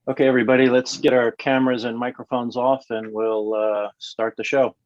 Okay, everybody, let's get our cameras and microphones off and we'll start the show.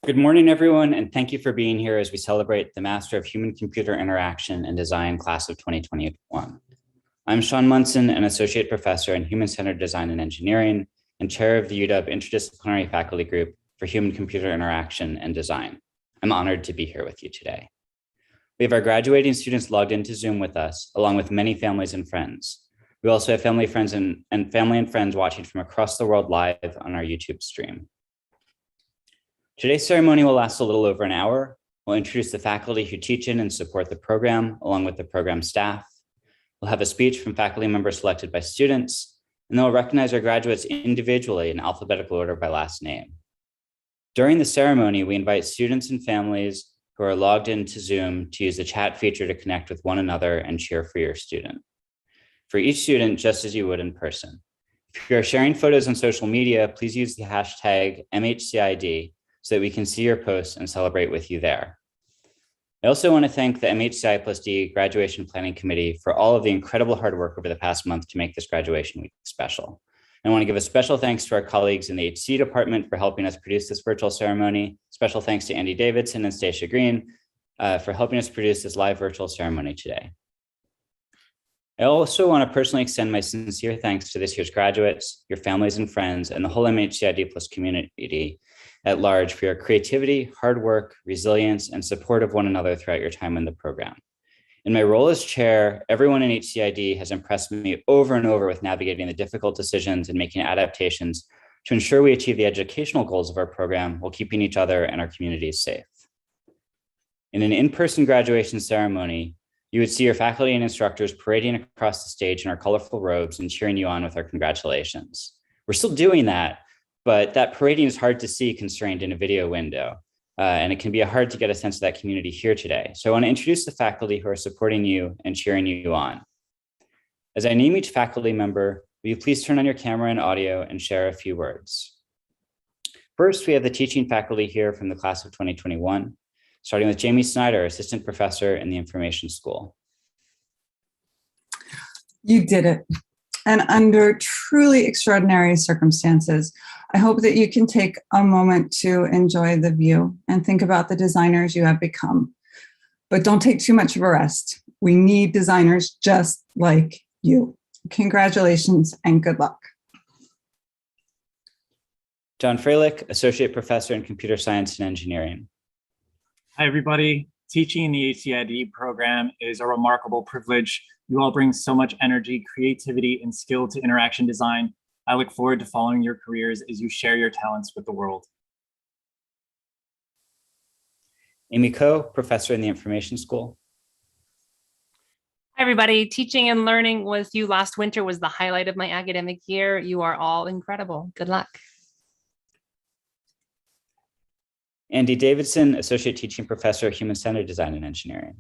Good morning, everyone, and thank you for being here as we celebrate the Master of Human-Computer Interaction and Design class of 2021. I'm Sean Munson, an Associate Professor in Human-Centered Design and Engineering and chair of the UW Interdisciplinary Faculty Group for Human-Computer Interaction and Design. I'm honored to be here with you today. We have our graduating students logged into Zoom with us, along with many families and friends. We also have family and friends watching from across the world live on our YouTube stream. Today's ceremony will last a little over an hour. We'll introduce the faculty who teach in and support the program, along with the program staff. We'll have a speech from faculty members selected by students, and then we'll recognize our graduates individually in alphabetical order by last name. During the ceremony, we invite students and families who are logged into Zoom to use the chat feature to connect with one another and cheer for your student. For each student, just as you would in person. If you are sharing photos on social media, please use the hashtag MHCID so that we can see your posts and celebrate with you there. I also want to thank the MHCI+D Graduation Planning Committee for all of the incredible hard work over the past month to make this graduation week special. I want to give a special thanks to our colleagues in the HC department for helping us produce this virtual ceremony. Special thanks to Andy Davidson and Stacia Green for helping us produce this live virtual ceremony today. I also want to personally extend my sincere thanks to this year's graduates, your families and friends, and the whole MHCID Plus community at large for your creativity, hard work, resilience, and support of one another throughout your time in the program. In my role as chair, everyone in HCID has impressed me over and over with navigating the difficult decisions and making adaptations to ensure we achieve the educational goals of our program while keeping each other and our communities safe. In an in-person graduation ceremony, you would see your faculty and instructors parading across the stage in our colorful robes and cheering you on with our congratulations. We're still doing that, but that parading is hard to see constrained in a video window, and it can be hard to get a sense of that community here today. So I want to introduce the faculty who are supporting you and cheering you on. As I name each faculty member, will you please turn on your camera and audio and share a few words? First, we have the teaching faculty here from the class of 2021, starting with Jamie Snyder, assistant professor in the Information School. You did it. And under truly extraordinary circumstances, I hope that you can take a moment to enjoy the view and think about the designers you have become. But don't take too much of a rest. We need designers just like you. Congratulations and good luck. John Freilich, associate professor in computer science and engineering. Hi, everybody. Teaching in the HCID program is a remarkable privilege. You all bring so much energy, creativity, and skill to interaction design. I look forward to following your careers as you share your talents with the world. Amy Ko, professor in the Information School. Hi, everybody. Teaching and learning with you last winter was the highlight of my academic year. You are all incredible. Good luck. Andy Davidson, associate teaching professor, human-centered design and engineering.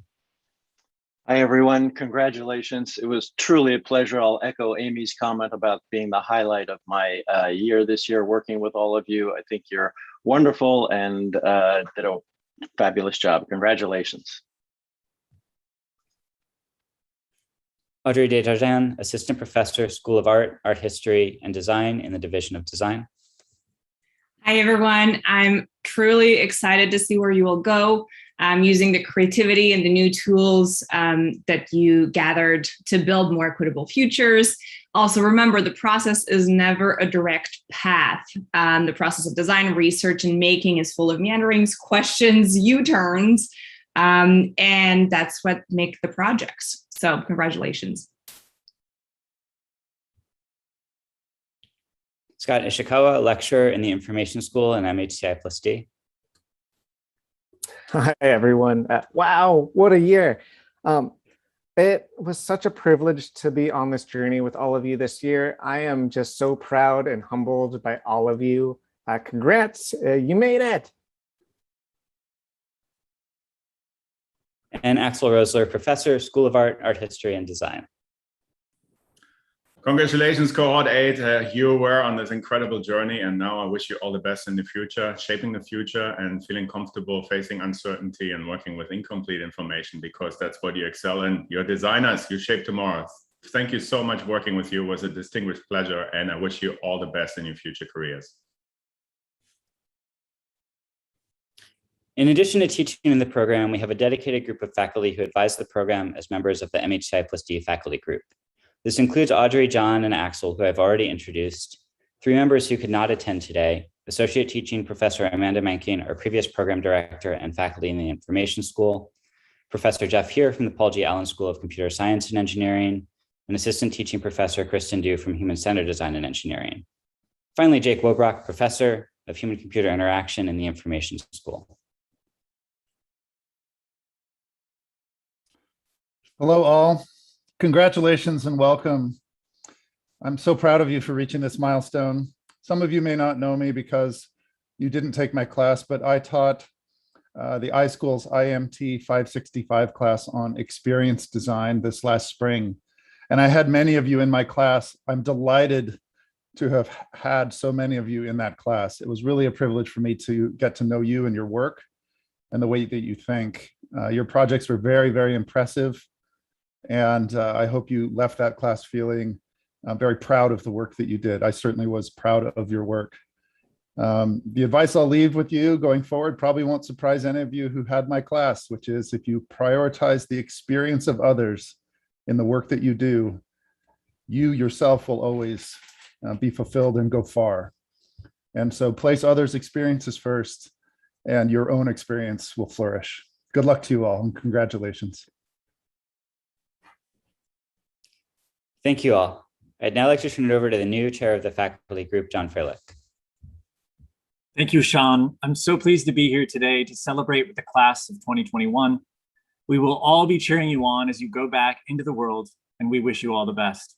Hi, everyone. Congratulations. It was truly a pleasure. I'll echo Amy's comment about being the highlight of my year this year, working with all of you. I think you're wonderful and did a fabulous job. Congratulations. Audrey Desjardins, assistant professor, School of Art, Art History, and Design in the Division of Design. Hi, everyone. I'm truly excited to see where you will go using the creativity and the new tools that you gathered to build more equitable futures. Also, remember, the process is never a direct path. The process of design, research, and making is full of meanderings, questions, U-turns, and that's what make the projects. So congratulations. Scott Ishikawa, lecturer in the Information School and MHCI+D. Hi, everyone. Wow, what a year. It was such a privilege to be on this journey with all of you this year. I am just so proud and humbled by all of you. Congrats, you made it. And Axel Rosler, professor, School of Art, Art History, and Design. Congratulations, cohort 8. You were on this incredible journey, and now I wish you all the best in the future, shaping the future and feeling comfortable facing uncertainty and working with incomplete information, because that's what you excel in. You're designers, you shape tomorrow. Thank you so much. Working with you was a distinguished pleasure, and I wish you all the best in your future careers. In addition to teaching in the program, we have a dedicated group of faculty who advise the program as members of the MHCI+D faculty group. This includes Audrey, John, and Axel, who I've already introduced, Three members who could not attend today: Associate Teaching Professor Amanda Manking, our previous program director and faculty in the Information School, Professor Jeff Here from the Paul G. Allen School of Computer Science and Engineering, and Assistant Teaching Professor Kristen Dew from Human Centered Design and Engineering. Finally, Jake Wobrock, Professor of Human-Computer Interaction in the Information School. Hello all, congratulations and welcome. I'm so proud of you for reaching this milestone. Some of you may not know me because you didn't take my class, but I taught the iSchool's IMT 565 class on experience design this last spring. And I had many of you in my class. I'm delighted to have had so many of you in that class. It was really a privilege for me to get to know you and your work and the way that you think. Your projects were very, very impressive. And I hope you left that class feeling very proud of the work that you did. I certainly was proud of your work. The advice I'll leave with you going forward probably won't surprise any of you who had my class, which is if you prioritize the experience of others in the work that you do, you yourself will always be fulfilled and go far. And so place others' experiences first and your own experience will flourish. Good luck to you all and congratulations. Thank you all. I'd now like to turn it over to the new chair of the faculty group, John Freilich. Thank you, Sean. I'm so pleased to be here today to celebrate with the class of 2021. We will all be cheering you on as you go back into the world, and we wish you all the best.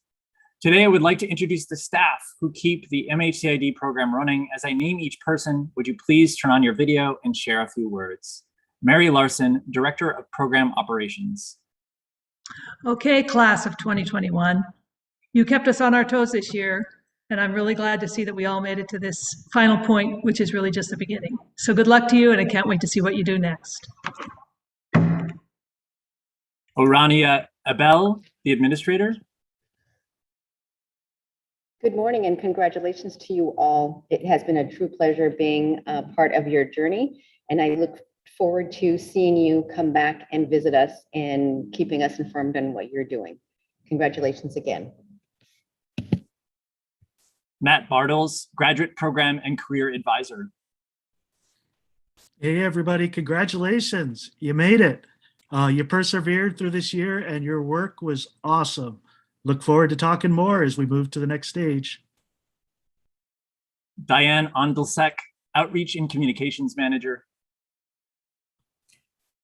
Today, I would like to introduce the staff who keep the MHCID program running. As I name each person, would you please turn on your video and share a few words? Mary Larson, Director of Program Operations. Okay, class of 2021. You kept us on our toes this year, and I'm really glad to see that we all made it to this final point, which is really just the beginning. So good luck to you, and I can't wait to see what you do next. Orania Abel, the administrator. Good morning and congratulations to you all. It has been a true pleasure being a part of your journey, and I look forward to seeing you come back and visit us and keeping us informed on what you're doing. Congratulations again. Matt Bartles, Graduate Program and Career Advisor. Hey, everybody, congratulations. You made it. You persevered through this year and your work was awesome. Look forward to talking more as we move to the next stage. Diane Ondelsek, Outreach and Communications Manager.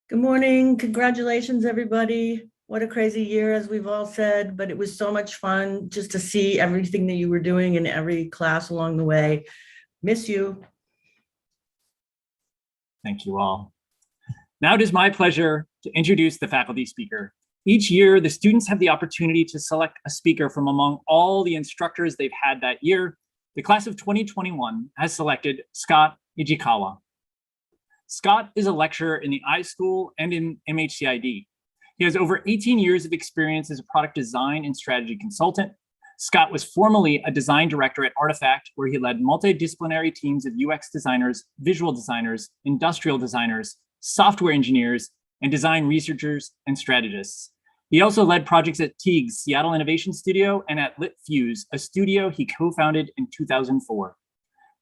Good morning. Congratulations, everybody. What a crazy year, as we've all said, but it was so much fun just to see everything that you were doing in every class along the way. Miss you. Thank you all. Now it is my pleasure to introduce the faculty speaker. Each year, the students have the opportunity to select a speaker from among all the instructors they've had that year. The class of 2021 has selected Scott Ijikawa. Scott is a lecturer in the iSchool and in MHCID. He has over 18 years of experience as a product design and strategy consultant. Scott was formerly a design director at Artifact, where he led multidisciplinary teams of UX designers, visual designers, industrial designers, software engineers, and design researchers and strategists. He also led projects at Teague's Seattle Innovation Studio and at LitFuse, a studio he co-founded in 2004.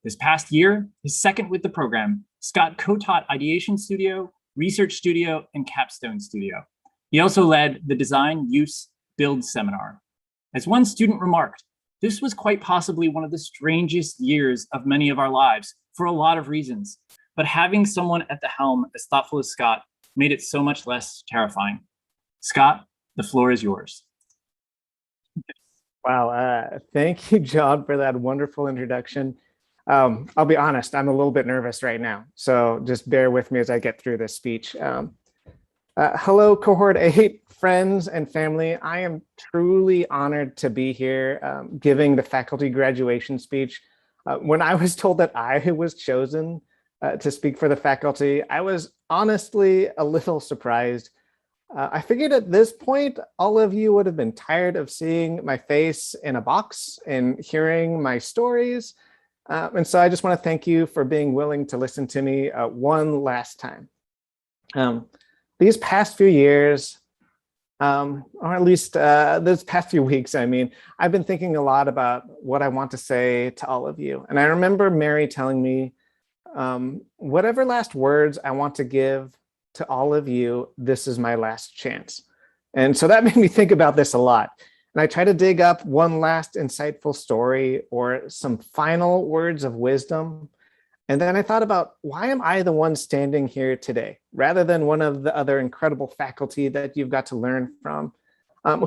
This past year, his second with the program, Scott co-taught Ideation Studio, Research Studio, and Capstone Studio. He also led the Design Use Build seminar. As one student remarked, this was quite possibly one of the strangest years of many of our lives for a lot of reasons, but having someone at the helm as thoughtful as Scott made it so much less terrifying. Scott, the floor is yours. Wow, thank you, John, for that wonderful introduction. I'll be honest, I'm a little bit nervous right now, so just bear with me as I get through this speech. Hello, Cohort 8 friends and family. I am truly honored to be here giving the faculty graduation speech. When I was told that I was chosen to speak for the faculty, I was honestly a little surprised. I figured at this point, all of you would have been tired of seeing my face in a box and hearing my stories. And so I just want to thank you for being willing to listen to me one last time. These past few years, or at least those past few weeks, I mean, I've been thinking a lot about what I want to say to all of you. And I remember Mary telling me, whatever last words I want to give to all of you, this is my last chance. And so that made me think about this a lot. And I try to dig up one last insightful story or some final words of wisdom. And then I thought about, why am I the one standing here today, rather than one of the other incredible faculty that you've got to learn from,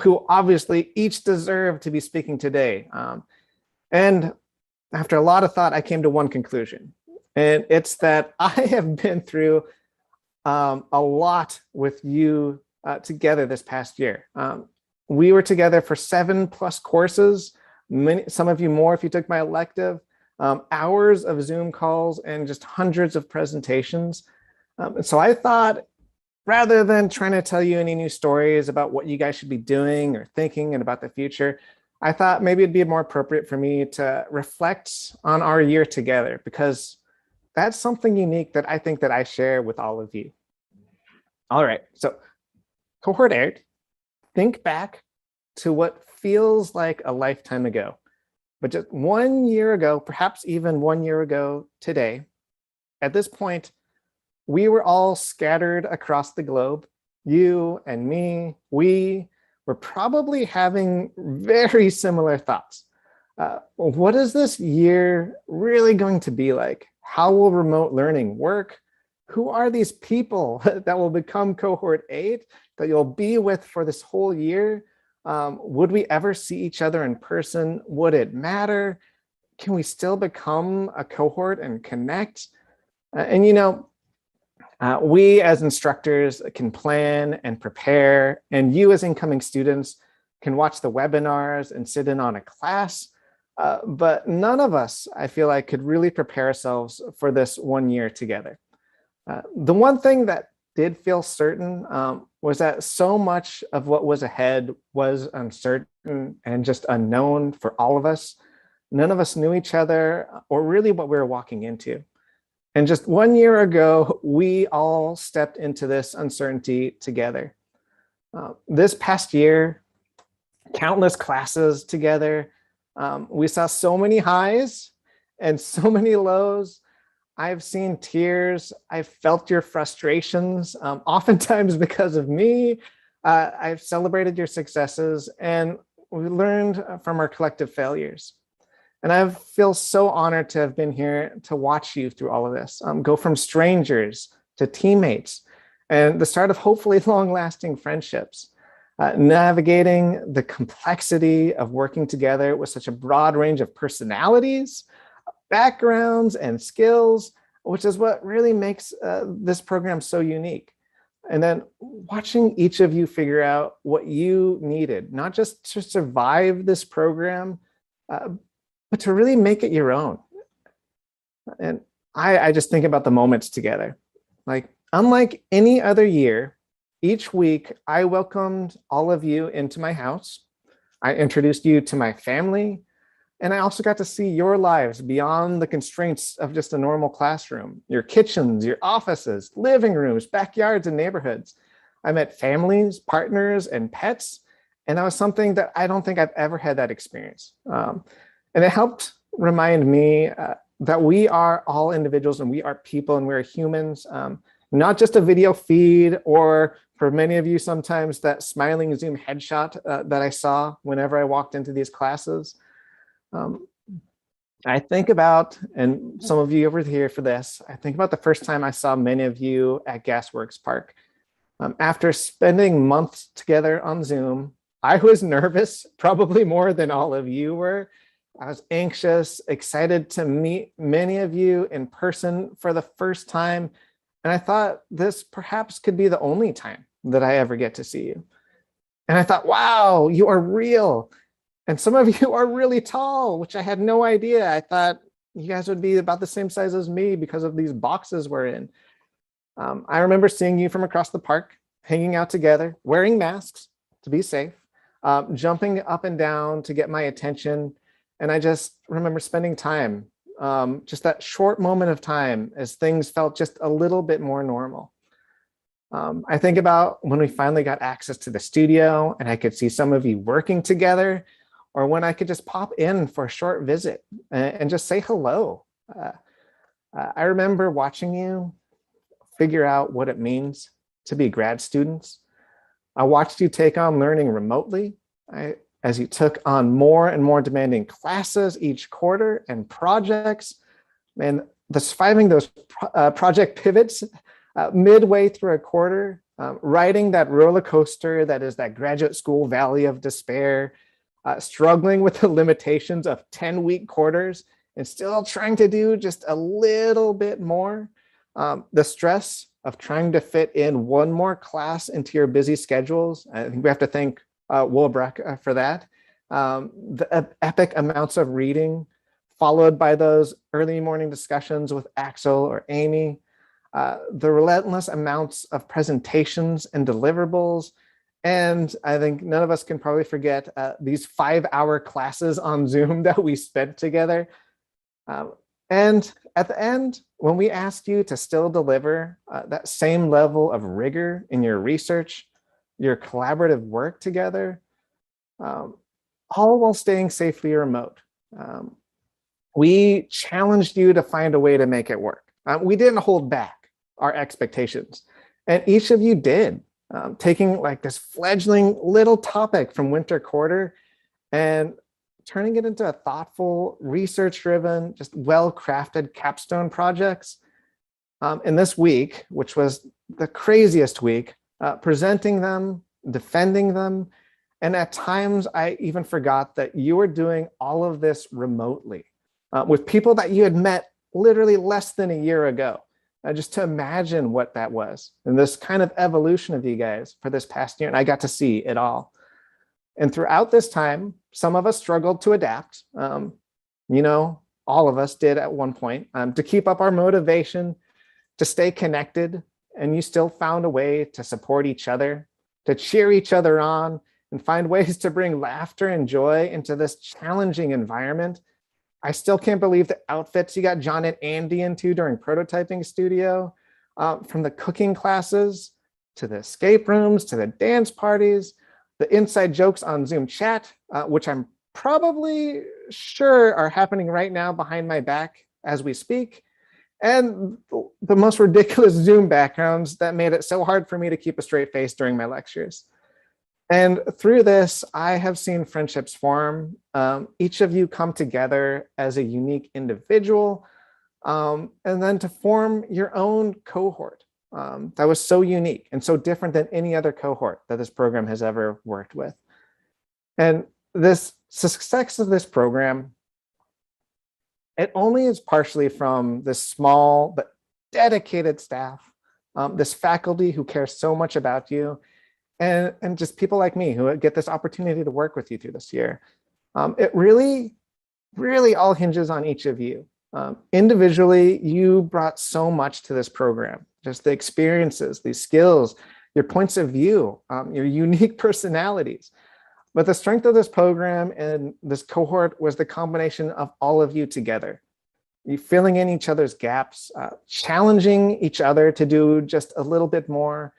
who obviously each deserve to be speaking today. And after a lot of thought, I came to one conclusion. And it's that I have been through a lot with you together this past year. We were together for 7+ courses, some of you more if you took my elective, hours of Zoom calls and just hundreds of presentations. And so I thought, rather than trying to tell you any new stories about what you guys should be doing or thinking and about the future, I thought maybe it'd be more appropriate for me to reflect on our year together, because that's something unique that I think that I share with all of you. All right, so cohort 8, think back to what feels like a lifetime ago, but just 1 year ago, perhaps even 1 year ago today. At this point, we were all scattered across the globe. You and me, we were probably having very similar thoughts. What is this year really going to be like? How will remote learning work? Who are these people that will become cohort 8 that you'll be with for this whole year? Would we ever see each other in person? Would it matter? Can we still become a cohort and connect? And you know, we as instructors can plan and prepare, and you as incoming students can watch the webinars and sit in on a class. But none of us, I feel like, could really prepare ourselves for this 1 year together. The one thing that did feel certain was that so much of what was ahead was uncertain and just unknown for all of us. None of us knew each other or really what we were walking into. And just 1 year ago, we all stepped into this uncertainty together. This past year, countless classes together. We saw so many highs and so many lows. I've seen tears. I've felt your frustrations, oftentimes because of me. I've celebrated your successes, and we learned from our collective failures. And I feel so honored to have been here to watch you through all of this, go from strangers to teammates, and the start of hopefully long-lasting friendships. Navigating the complexity of working together with such a broad range of personalities, backgrounds, and skills, which is what really makes this program so unique. And then watching each of you figure out what you needed, not just to survive this program, but to really make it your own. And I just think about the moments together. Like, unlike any other year, each week I welcomed all of you into my house. I introduced you to my family, and I also got to see your lives beyond the constraints of just a normal classroom, your kitchens, your offices, living rooms, backyards, and neighborhoods. I met families, partners, and pets, and that was something that I don't think I've ever had that experience. And it helped remind me that we are all individuals, and we are people, and we're humans, not just a video feed, or for many of you sometimes that smiling Zoom headshot that I saw whenever I walked into these classes. I think about, and some of you over here for this, I think about the first time I saw many of you at Gasworks Park. After spending months together on Zoom, I was nervous, probably more than all of you were. I was anxious, excited to meet many of you in person for the first time. And I thought this perhaps could be the only time that I ever get to see you. And I thought, wow, you are real. And some of you are really tall, which I had no idea. I thought you guys would be about the same size as me because of these boxes we're in. I remember seeing you from across the park, hanging out together, wearing masks to be safe, jumping up and down to get my attention. And I just remember spending time, just that short moment of time as things felt just a little bit more normal. I think about when we finally got access to the studio and I could see some of you working together, or when I could just pop in for a short visit and just say hello. I remember watching you figure out what it means to be grad students. I watched you take on learning remotely as you took on more and more demanding classes each quarter and projects, and surviving those project pivots midway through a quarter, riding that roller coaster that is that graduate school valley of despair, struggling with the limitations of 10-week quarters and still trying to do just a little bit more. The stress of trying to fit in one more class into your busy schedules. I think we have to thank Wilbrecht for that. The epic amounts of reading, followed by those early morning discussions with Axel or Amy, the relentless amounts of presentations and deliverables. And I think none of us can probably forget these 5-hour classes on Zoom that we spent together. And at the end, when we asked you to still deliver that same level of rigor in your research, your collaborative work together, all while staying safely remote. We challenged you to find a way to make it work. We didn't hold back our expectations, and each of you did, taking like this fledgling little topic from winter quarter and turning it into a thoughtful, research-driven, just well-crafted capstone projects. In this week, which was the craziest week, presenting them, defending them, and at times I even forgot that you were doing all of this remotely with people that you had met literally less than a year ago. Just to imagine what that was and this kind of evolution of you guys for this past year, and I got to see it all. And throughout this time, some of us struggled to adapt. All of us did at one point, to keep up our motivation, to stay connected, and you still found a way to support each other, to cheer each other on, and find ways to bring laughter and joy into this challenging environment. I still can't believe the outfits you got John and Andy into during prototyping studio, from the cooking classes, to the escape rooms, to the dance parties, the inside jokes on Zoom chat, which I'm probably sure are happening right now behind my back as we speak, and the most ridiculous Zoom backgrounds that made it so hard for me to keep a straight face during my lectures. And through this, I have seen friendships form. Each of you come together as a unique individual, and then to form your own cohort that was so unique and so different than any other cohort that this program has ever worked with. And this success of this program, it only is partially from this small but dedicated staff, this faculty who care so much about you, and just people like me who get this opportunity to work with you through this year. It really, really all hinges on each of you. Individually, you brought so much to this program, just the experiences, these skills, your points of view, your unique personalities. But the strength of this program and this cohort was the combination of all of you together. You filling in each other's gaps, challenging each other to do just a little bit more,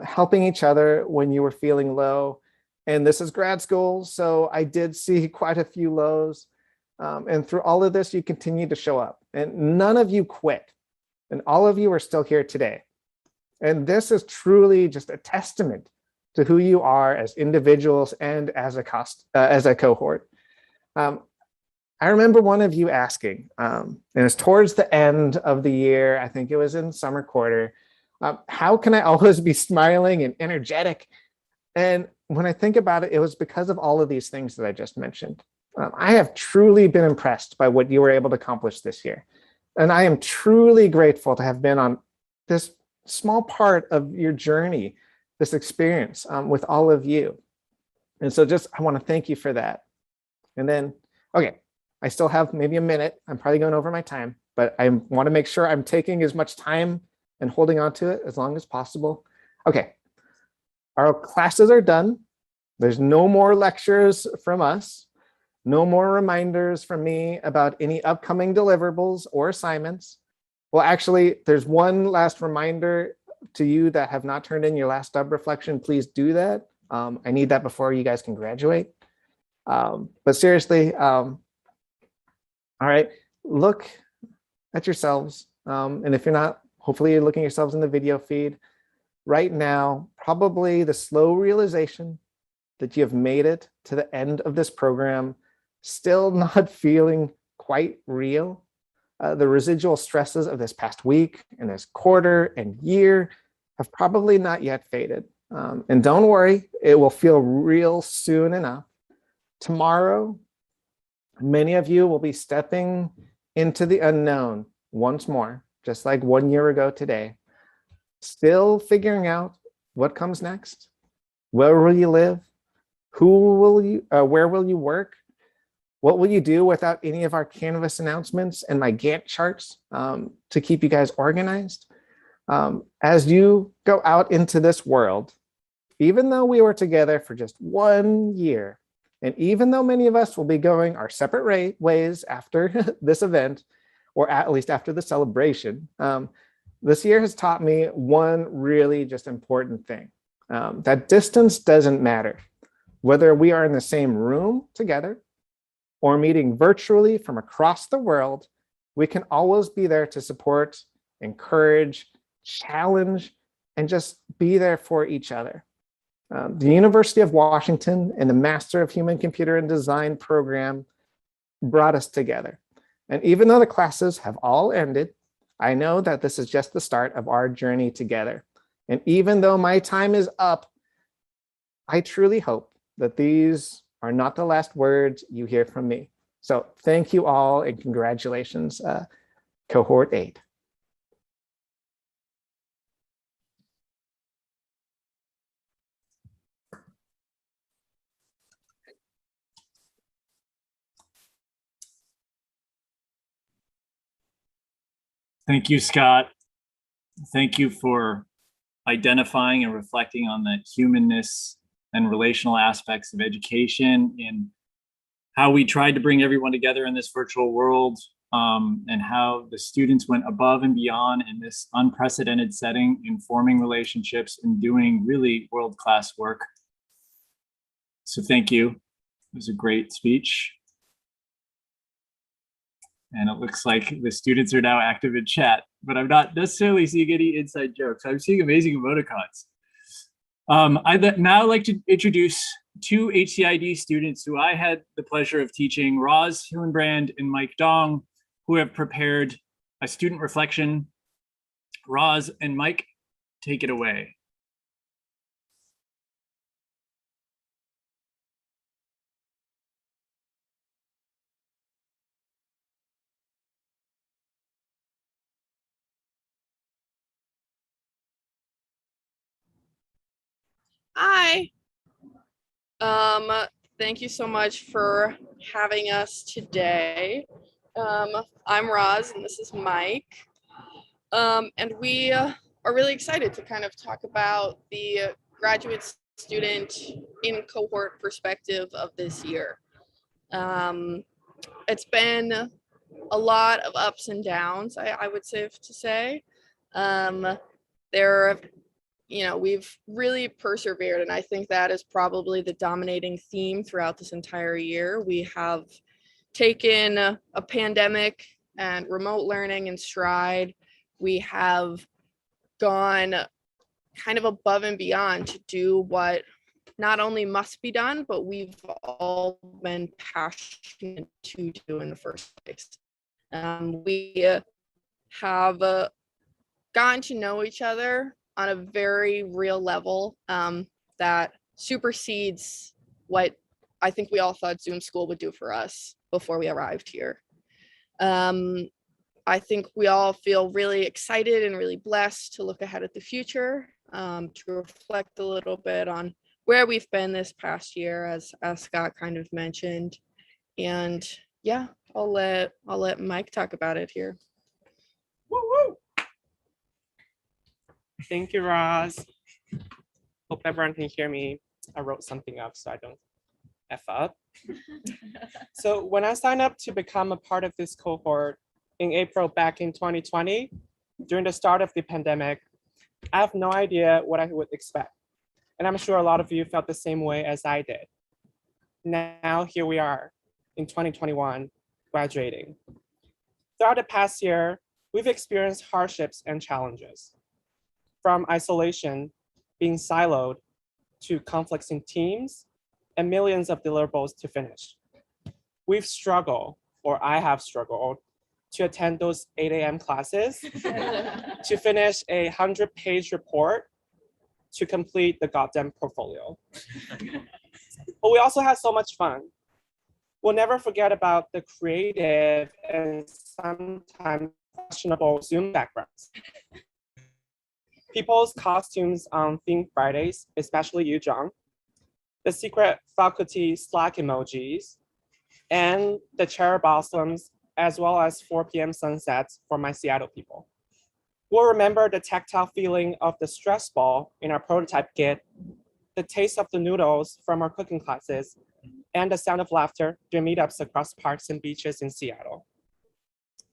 helping each other when you were feeling low. And this is grad school, so I did see quite a few lows. And through all of this, you continued to show up, and none of you quit. And all of you are still here today. And this is truly just a testament to who you are as individuals and as a cohort. I remember one of you asking, and it was towards the end of the year, I think it was in summer quarter, how can I always be smiling and energetic? And when I think about it, it was because of all of these things that I just mentioned. I have truly been impressed by what you were able to accomplish this year. And I am truly grateful to have been on this small part of your journey, this experience with all of you. And so I want to thank you for that. And then, okay, I still have maybe a minute. I'm probably going over my time, but I want to make sure I'm taking as much time and holding on to it as long as possible. Okay, our classes are done. There's no more lectures from us. No more reminders from me about any upcoming deliverables or assignments. Well, actually, there's one last reminder to you that have not turned in your last stub reflection, please do that. I need that before you guys can graduate. But seriously, all right, look at yourselves. And if you're not, hopefully you're looking at yourselves in the video feed. Right now, probably the slow realization that you have made it to the end of this program, still not feeling quite real. The residual stresses of this past week and this quarter and year have probably not yet faded. And don't worry, it will feel real soon enough. Tomorrow, many of you will be stepping into the unknown once more, just like 1 year ago today, still figuring out what comes next. Where will you live? Where will you work? What will you do without any of our Canvas announcements and my Gantt charts to keep you guys organized? As you go out into this world, even though we were together for just 1 year, and even though many of us will be going our separate ways after this event, or at least after the celebration, this year has taught me one really just important thing, that distance doesn't matter. Whether we are in the same room together or meeting virtually from across the world, we can always be there to support, encourage, challenge, and just be there for each other. The University of Washington and the Master of Human Computer and Design program brought us together. And even though the classes have all ended, I know that this is just the start of our journey together. And even though my time is up, I truly hope that these are not the last words you hear from me. So thank you all and congratulations, cohort 8. Thank you, Scott. Thank you for identifying and reflecting on the humanness and relational aspects of education and how we tried to bring everyone together in this virtual world, and how the students went above and beyond in this unprecedented setting in forming relationships and doing really world-class work. So thank you. It was a great speech. And it looks like the students are now active in chat, but I'm not necessarily seeing any inside jokes. I'm seeing amazing emoticons. I'd now like to introduce two HCID students who I had the pleasure of teaching, Roz Hillenbrand and Mike Dong, who have prepared a student reflection. Roz and Mike, take it away. Hi. Thank you so much for having us today. I'm Roz and this is Mike. And we are really excited to kind of talk about the graduate student in cohort perspective of this year. It's been a lot of ups and downs, I would say to say. We've really persevered, and I think that is probably the dominating theme throughout this entire year. We have taken a pandemic and remote learning in stride. We have gone kind of above and beyond to do what not only must be done, but we've all been passionate to do in the first place. We have gotten to know each other on a very real level that supersedes what I think we all thought Zoom school would do for us before we arrived here. I think we all feel really excited and really blessed to look ahead at the future, to reflect a little bit on where we've been this past year, as Scott kind of mentioned. And yeah, I'll let Mike talk about it here. Woo woo. Thank you, Roz. Hope everyone can hear me. I wrote something up so I don't F up. So when I signed up to become a part of this cohort in April back in 2020, during the start of the pandemic, I have no idea what I would expect. And I'm sure a lot of you felt the same way as I did. Now, here we are in 2021, graduating. Throughout the past year, we've experienced hardships and challenges. From isolation, being siloed, to conflicts in teams, and millions of deliverables to finish. We've struggled, or I have struggled, to attend those 8 a.m. classes, to finish a 100-page report, to complete the goddamn portfolio. But we also had so much fun. We'll never forget about the creative and sometimes questionable Zoom backgrounds. People's costumes on themed Fridays, especially you, John, the secret faculty Slack emojis, and the cherry blossoms, as well as 4 p.m. sunsets for my Seattle people. We'll remember the tactile feeling of the stress ball in our prototype kit, the taste of the noodles from our cooking classes, and the sound of laughter during meetups across parks and beaches in Seattle.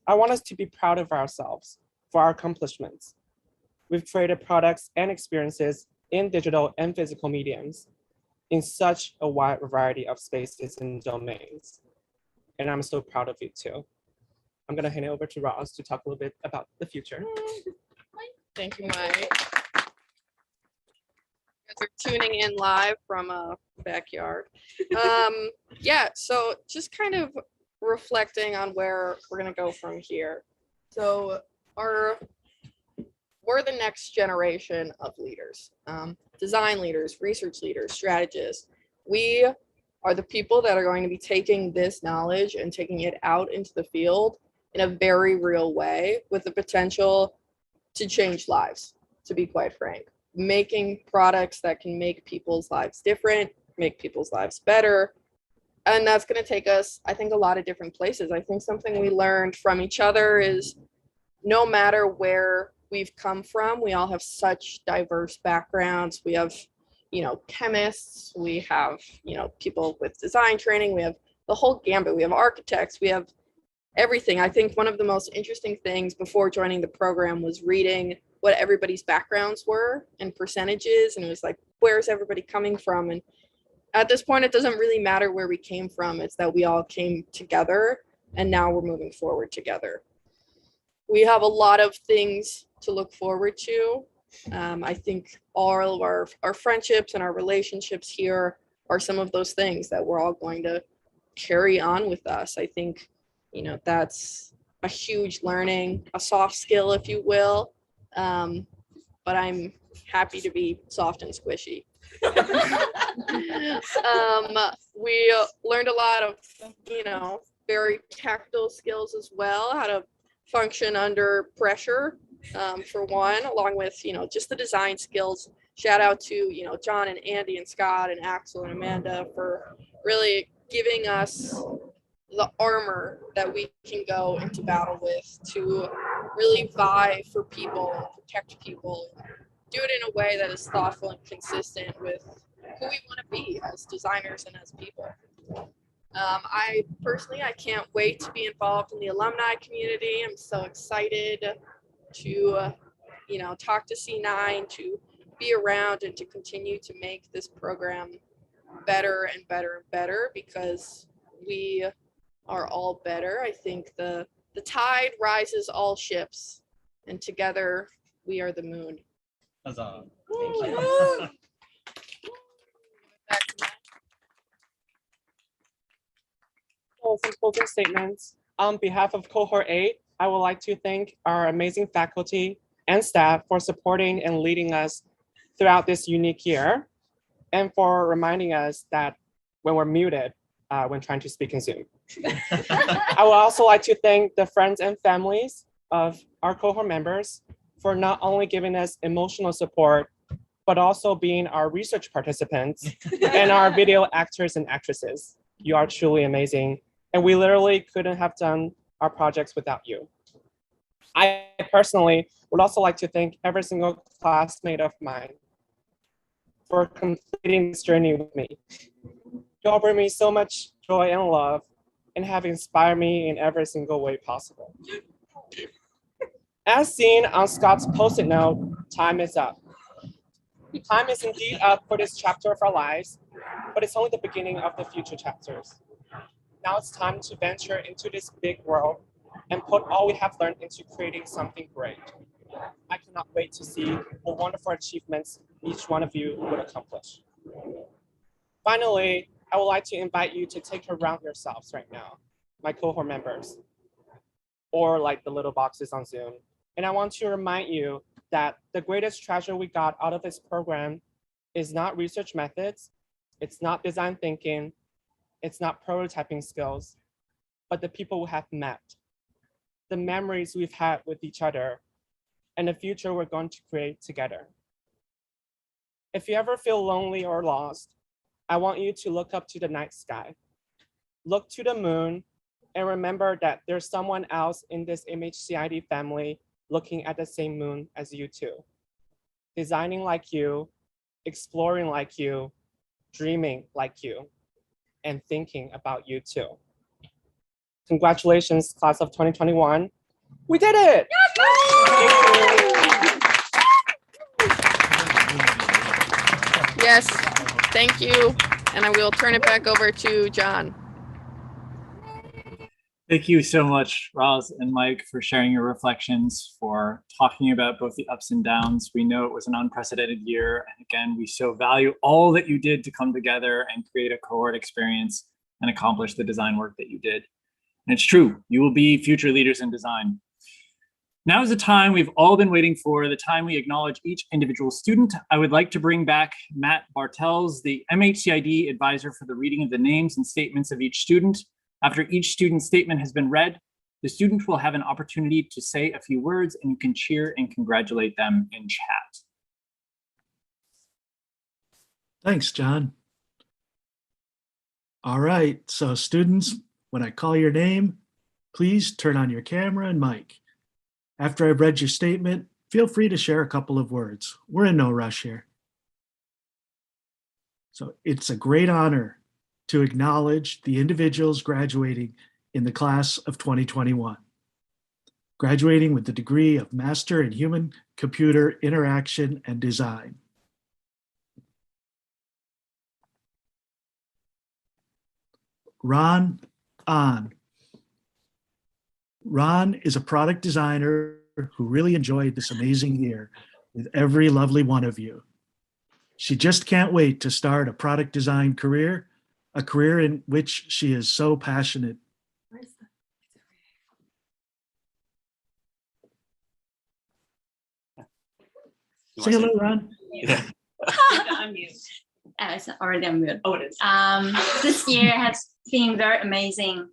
I want us to be proud of ourselves for our accomplishments. We've created products and experiences in digital and physical mediums in such a wide variety of spaces and domains. And I'm so proud of you too. I'm gonna hand it over to Roz to talk a little bit about the future. Thank you, Mike. You guys are tuning in live from a backyard. Yeah, so just kind of reflecting on where we're gonna go from here. So we're the next generation of leaders, design leaders, research leaders, strategists. We are the people that are going to be taking this knowledge and taking it out into the field in a very real way with the potential to change lives, to be quite frank. Making products that can make people's lives different, make people's lives better. And that's going to take us, I think, a lot of different places. I think something we learned from each other is no matter where we've come from, we all have such diverse backgrounds. We have, chemists, we have, people with design training, we have the whole gambit, we have architects, we have everything. I think one of the most interesting things before joining the program was reading what everybody's backgrounds were and percentages. And it was like, where's everybody coming from? And at this point, it doesn't really matter where we came from. It's that we all came together and now we're moving forward together. We have a lot of things to look forward to. I think all of our friendships and our relationships here are some of those things that we're all going to carry on with us. I think, that's a huge learning, a soft skill, if you will. But I'm happy to be soft and squishy. We learned a lot of, very tactile skills as well, how to function under pressure, for one, along with, just the design skills. Shout out to, John and Andy and Scott and Axel and Amanda for really giving us the armor that we can go into battle with to really vie for people and protect people, do it in a way that is thoughtful and consistent with who we want to be as designers and as people. I can't wait to be involved in the alumni community. I'm so excited to, talk to C9, to be around and to continue to make this program better and better and better, because we are all better. I think the tide rises all ships, and together we are the moon. Huzzah. Thank you. So some closing statements. On behalf of Cohort 8, I would like to thank our amazing faculty and staff for supporting and leading us throughout this unique year, and for reminding us that when we're muted, when trying to speak in Zoom. I would also like to thank the friends and families of our cohort members for not only giving us emotional support, but also being our research participants and our video actors and actresses. You are truly amazing, and we literally couldn't have done our projects without you. I personally would also like to thank every single classmate of mine for completing this journey with me. You all bring me so much joy and love, and have inspired me in every single way possible. As seen on Scott's post-it note, time is up. Time is indeed up for this chapter of our lives, but it's only the beginning of the future chapters. Now it's time to venture into this big world and put all we have learned into creating something great. I cannot wait to see the wonderful achievements each one of you would accomplish. Finally, I would like to invite you to take a round yourselves right now, my cohort members, or like the little boxes on Zoom. And I want to remind you that the greatest treasure we got out of this program is not research methods, it's not design thinking, it's not prototyping skills, but the people we have met, the memories we've had with each other, and the future we're going to create together. If you ever feel lonely or lost, I want you to look up to the night sky, look to the moon, and remember that there's someone else in this MHCID family looking at the same moon as you too, designing like you, exploring like you, dreaming like you, and thinking about you too. Congratulations, class of 2021. We did it! Yes, thank you. And I will turn it back over to John. Thank you so much, Roz and Mike, for sharing your reflections, for talking about both the ups and downs. We know it was an unprecedented year. And again, we so value all that you did to come together and create a cohort experience and accomplish the design work that you did. And it's true, you will be future leaders in design. Now is the time we've all been waiting for, the time we acknowledge each individual student. I would like to bring back Matt Bartels, the MHCID advisor, for the reading of the names and statements of each student. After each student's statement has been read, the student will have an opportunity to say a few words, and you can cheer and congratulate them in chat. Thanks, John. All right, so students, when I call your name, please turn on your camera and mic. After I've read your statement, feel free to share a couple of words. We're in no rush here. So it's a great honor to acknowledge the individuals graduating in the class of 2021. Graduating with the degree of Master in Human-Computer Interaction and Design. Ron An. Ron is a product designer who really enjoyed this amazing year with every lovely one of you. She just can't wait to start a product design career, a career in which she is so passionate. Say hello, Ron. Yeah. It's already unmuted. Oh, it is. This year has been very amazing.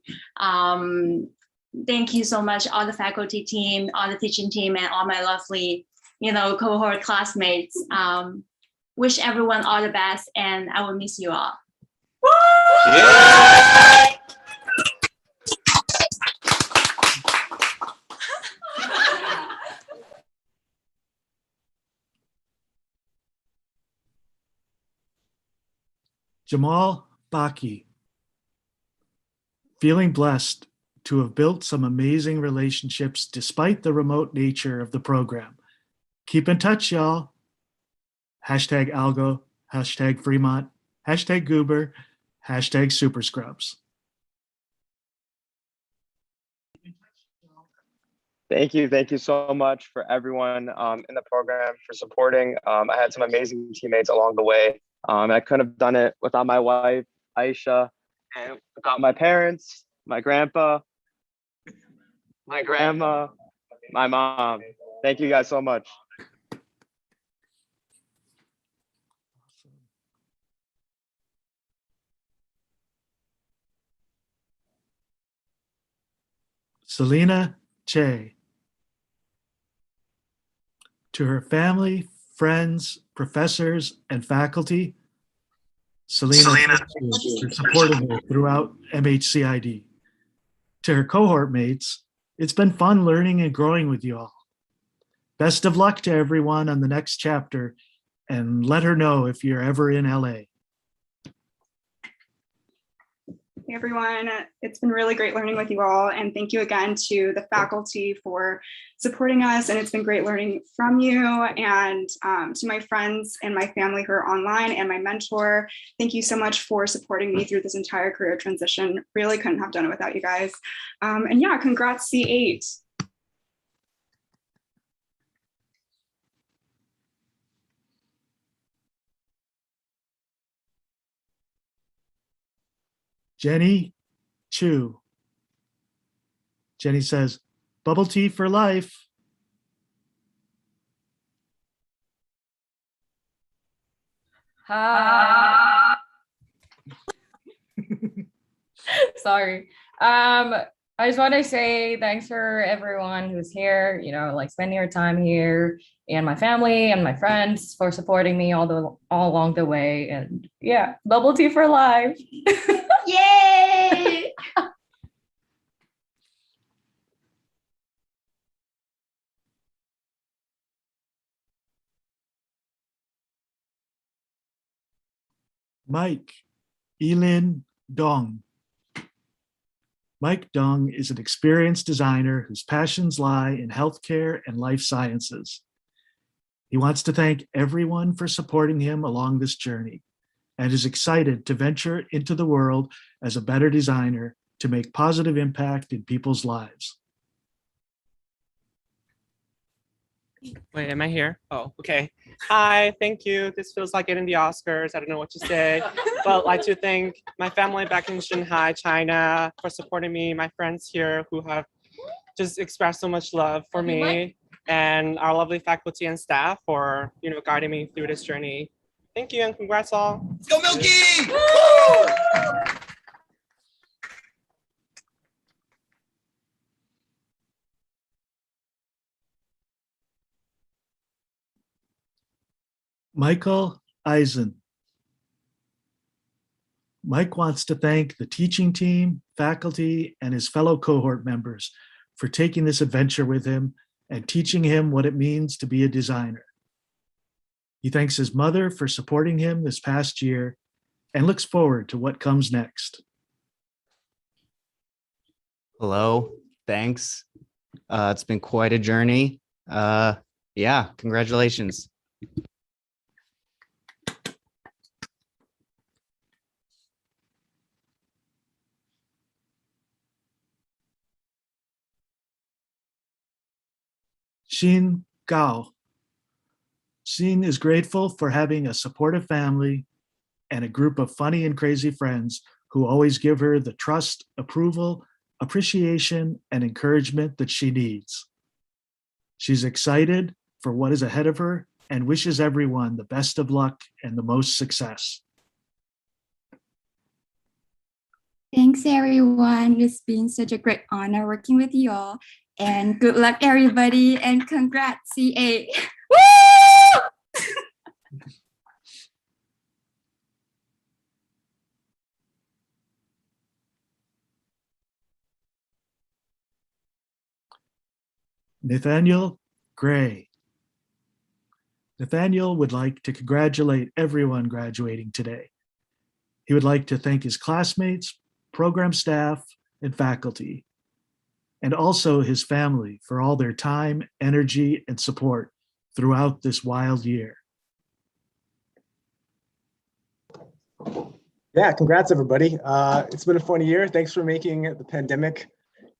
Thank you so much, all the faculty team, all the teaching team, and all my lovely, cohort classmates. Wish everyone all the best, and I will miss you all. Yeah. Jamaal Baki. Feeling blessed to have built some amazing relationships despite the remote nature of the program. Keep in touch, y'all. Hashtag Algo, hashtag Fremont, hashtag Goober, hashtag Super Scrubs. Thank you so much for everyone in the program for supporting. I had some amazing teammates along the way. I couldn't have done it without my wife, Aisha, and without my parents, my grandpa, my grandma, my mom. Thank you guys so much. Selina Che. To her family, friends, professors, and faculty, Selina for supporting her throughout MHCID. To her cohort mates, it's been fun learning and growing with you all. Best of luck to everyone on the next chapter, and let her know if you're ever in LA. Hey everyone, it's been really great learning with you all, and thank you again to the faculty for supporting us, and it's been great learning from you, and to my friends and my family who are online and my mentor, thank you so much for supporting me through this entire career transition. Really couldn't have done it without you guys. And yeah, congrats C8. Jenny Chu. Jenny says, bubble tea for life. Hi. Sorry. I just want to say thanks for everyone who's here, like spending your time here, and my family and my friends for supporting me all along the way. And yeah, bubble tea for life. Yay! Mike Yilin Dong. Mike Dong is an experienced designer whose passions lie in healthcare and life sciences. He wants to thank everyone for supporting him along this journey and is excited to venture into the world as a better designer to make positive impact in people's lives. Wait, am I here? Oh, okay. Hi, thank you. This feels like getting the Oscars. I don't know what to say, but I'd like to thank my family back in Shanghai, China, for supporting me, my friends here who have just expressed so much love for me, and our lovely faculty and staff for, guiding me through this journey. Thank you and congrats all. Let's go, Milky! Michael Eisen. Mike wants to thank the teaching team, faculty, and his fellow cohort members for taking this adventure with him and teaching him what it means to be a designer. He thanks his mother for supporting him this past year and looks forward to what comes next. Hello, thanks. It's been quite a journey. Yeah, congratulations. Xin Gao. Xin is grateful for having a supportive family and a group of funny and crazy friends who always give her the trust, approval, appreciation, and encouragement that she needs. She's excited for what is ahead of her and wishes everyone the best of luck and the most success. Thanks, everyone. It's been such a great honor working with you all. And good luck, everybody. And congrats, CA. Woo! Nathaniel Gray. Nathaniel would like to congratulate everyone graduating today. He would like to thank his classmates, program staff, and faculty, and also his family for all their time, energy, and support throughout this wild year. Yeah, congrats everybody. It's been a fun year. Thanks for making the pandemic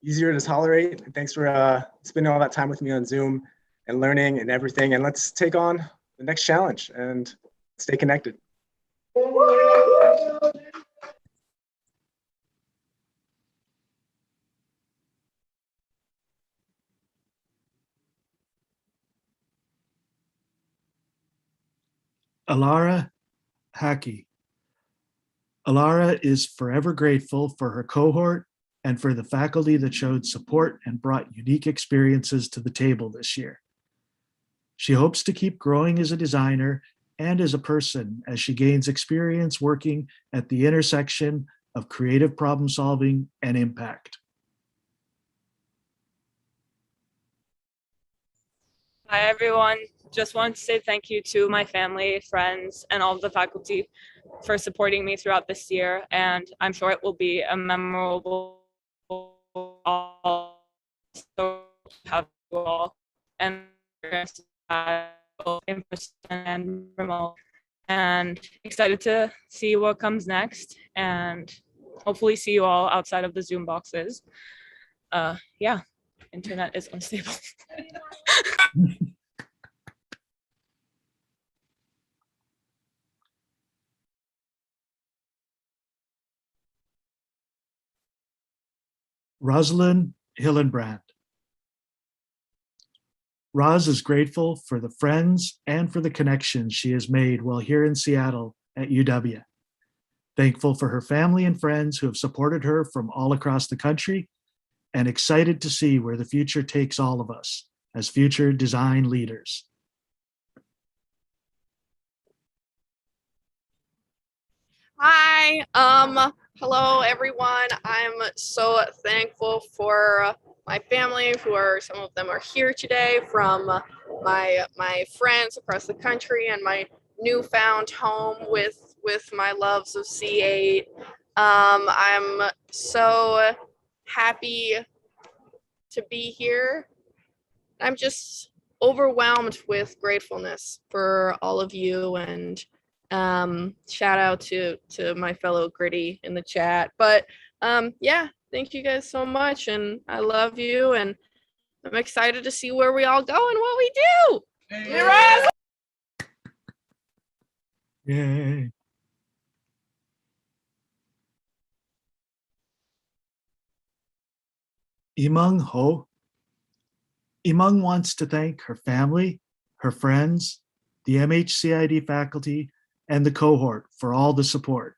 easier to tolerate. And thanks for spending all that time with me on Zoom and learning and everything. And let's take on the next challenge and stay connected. Alara Haki. Alara is forever grateful for her cohort and for the faculty that showed support and brought unique experiences to the table this year. She hopes to keep growing as a designer and as a person as she gains experience working at the intersection of creative problem solving and impact. Hi, everyone. Just want to say thank you to my family, friends, and all of the faculty for supporting me throughout this year, and I'm sure it will be a memorable have you all and both in person and remote, and excited to see what comes next and hopefully see you all outside of the Zoom boxes. Yeah, internet is unstable. Roz Hillenbrand. Roz is grateful for the friends and for the connections she has made while here in Seattle at UW. Thankful for her family and friends who have supported her from all across the country, and excited to see where the future takes all of us as future design leaders. Hi, hello everyone. I'm so thankful for my family, some of them are here today, from my friends across the country, and my newfound home with my loves of C8. I'm so happy to be here. I'm just overwhelmed with gratefulness for all of you, and shout out to my fellow Gritty in the chat. But yeah, thank you guys so much, and I love you, and I'm excited to see where we all go and what we do. Yay. Yay. Yimeng Hou. Yimeng wants to thank her family, her friends, the MHCID faculty, and the cohort for all the support.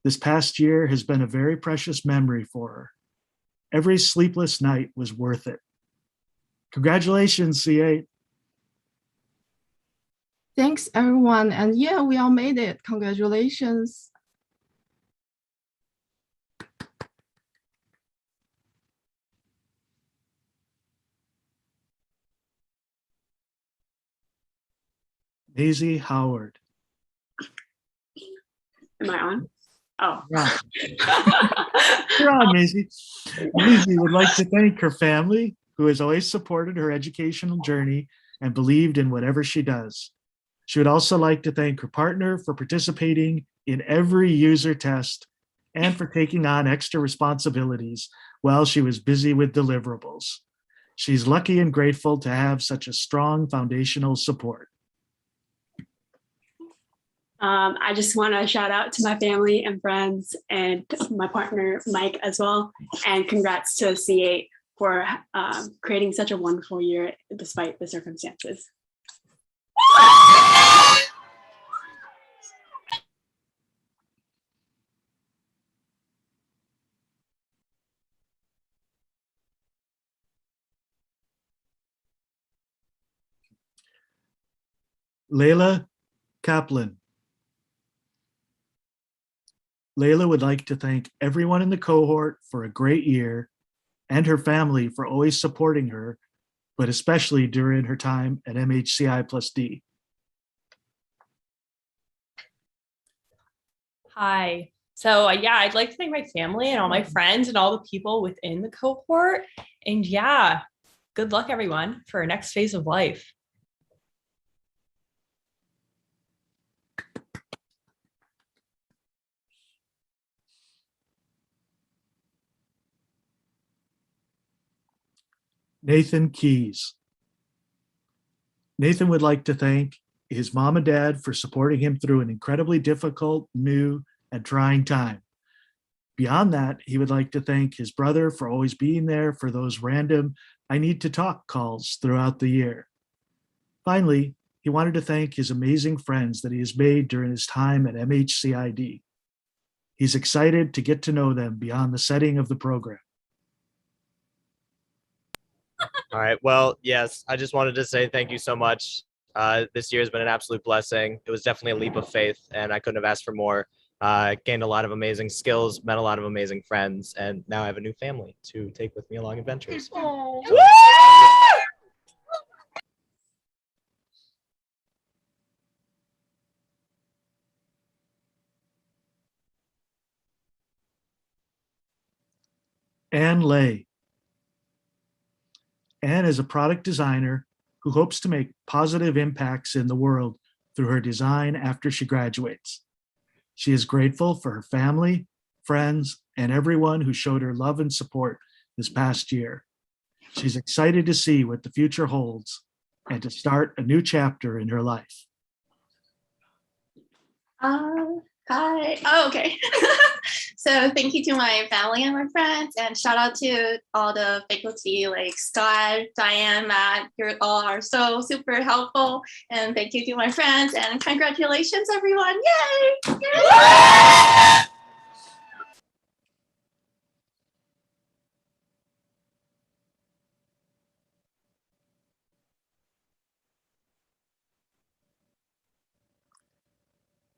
This past year has been a very precious memory for her. Every sleepless night was worth it. Congratulations, C8. Thanks, everyone. And yeah, we all made it. Congratulations. Maisie Howard. Am I on? Oh. Yeah. You're on, Maisie. Maisie would like to thank her family, who has always supported her educational journey and believed in whatever she does. She would also like to thank her partner for participating in every user test and for taking on extra responsibilities while she was busy with deliverables. She's lucky and grateful to have such a strong foundational support. I just want to shout out to my family and friends and my partner, Mike, as well. And congrats to C8 for creating such a wonderful year despite the circumstances. Leyla Kaplan. Leyla would like to thank everyone in the cohort for a great year and her family for always supporting her, but especially during her time at MHCI+D. Hi. So yeah, I'd like to thank my family and all my friends and all the people within the cohort. And yeah, good luck everyone for our next phase of life. Nathan Keys. Nathan would like to thank his mom and dad for supporting him through an incredibly difficult, new, and trying time. Beyond that, he would like to thank his brother for always being there for those random "I need to talk" calls throughout the year. Finally, he wanted to thank his amazing friends that he has made during his time at MHCID. He's excited to get to know them beyond the setting of the program. All right. Well, yes, I just wanted to say thank you so much. This year has been an absolute blessing. It was definitely a leap of faith, and I couldn't have asked for more. Gained a lot of amazing skills, met a lot of amazing friends, and now I have a new family to take with me along adventures. So, Anne Lay. Anne is a product designer who hopes to make positive impacts in the world through her design after she graduates. She is grateful for her family, friends, and everyone who showed her love and support this past year. She's excited to see what the future holds and to start a new chapter in her life. Hi. Oh, okay. So thank you to my family and my friends, and shout out to all the faculty like Scott, Diane, Matt. You all are so super helpful. And thank you to my friends, and congratulations, everyone. Yay! Yay!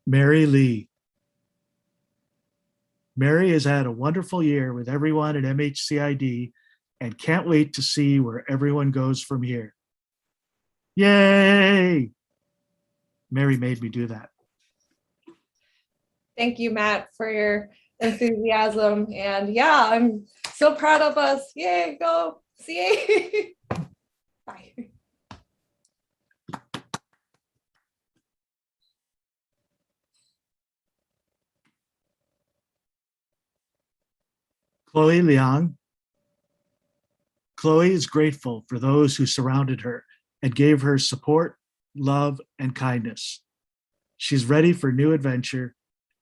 Mary Lee. Mary has had a wonderful year with everyone at MHCID and can't wait to see where everyone goes from here. Yay! Mary made me do that. Thank you, Matt, for your enthusiasm. And yeah, I'm so proud of us. Yay, go CA. Bye. Chloe Liang. Chloe is grateful for those who surrounded her and gave her support, love, and kindness. She's ready for new adventure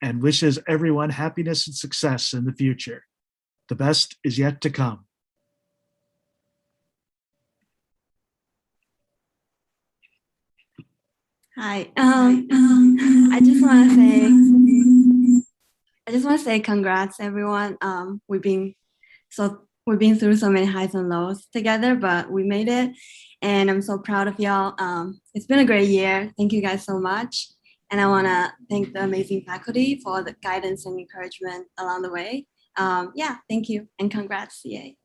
and wishes everyone happiness and success in the future. The best is yet to come. Hi. I just want to say congrats, everyone. We've been through so many highs and lows together, but we made it, and I'm so proud of y'all. It's been a great year. Thank you guys so much, and I want to thank the amazing faculty for the guidance and encouragement along the way. Yeah, thank you, and congrats, CA.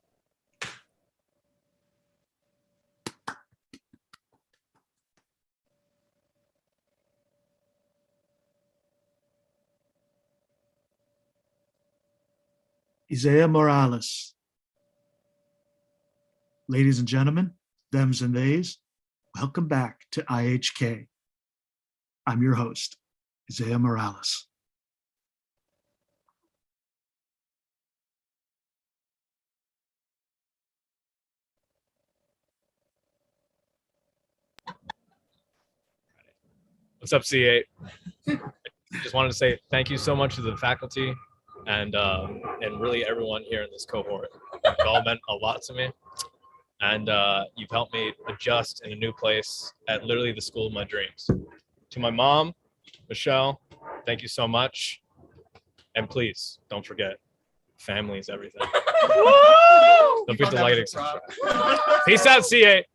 Isaiah Morales. Ladies and gentlemen, thems and theys, welcome back to IHK. I'm your host, Isaiah Morales. What's up, C8? Just wanted to say thank you so much to the faculty and really everyone here in this cohort. It all meant a lot to me, and you've helped me adjust in a new place at literally the school of my dreams. To my mom, Michelle, thank you so much, and please don't forget, family is everything. Don't forget to like and subscribe. Peace out, C8.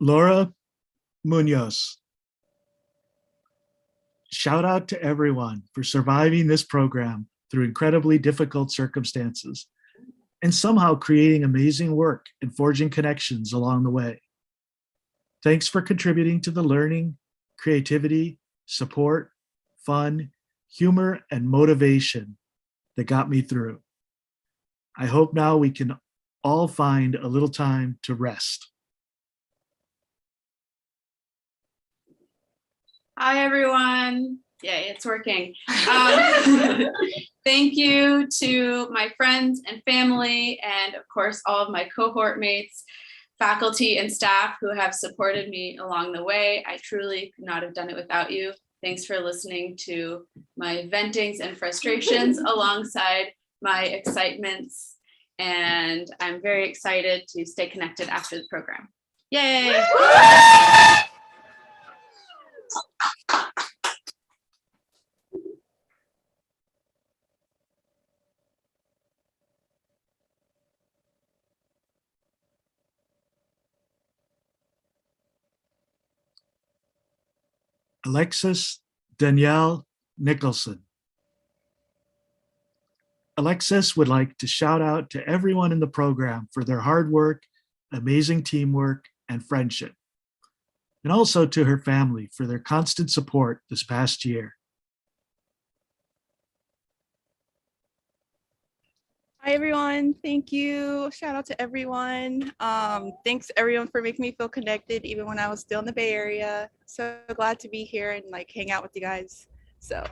Laura Muñoz. Shout out to everyone for surviving this program through incredibly difficult circumstances and somehow creating amazing work and forging connections along the way. Thanks for contributing to the learning, creativity, support, fun, humor, and motivation that got me through. I hope now we can all find a little time to rest. Hi, everyone. Yeah, it's working. Thank you to my friends and family, and of course, all of my cohort mates, faculty and staff who have supported me along the way. I truly could not have done it without you. Thanks for listening to my ventings and frustrations alongside my excitements. And I'm very excited to stay connected after the program. Yay! Alexis Nicholson. Alexis would like to shout out to everyone in the program for their hard work, amazing teamwork, and friendship, and also to her family for their constant support this past year. Hi, everyone. Thank you. Shout out to everyone. Thanks everyone for making me feel connected, even when I was still in the Bay Area. So glad to be here and like hang out with you guys. So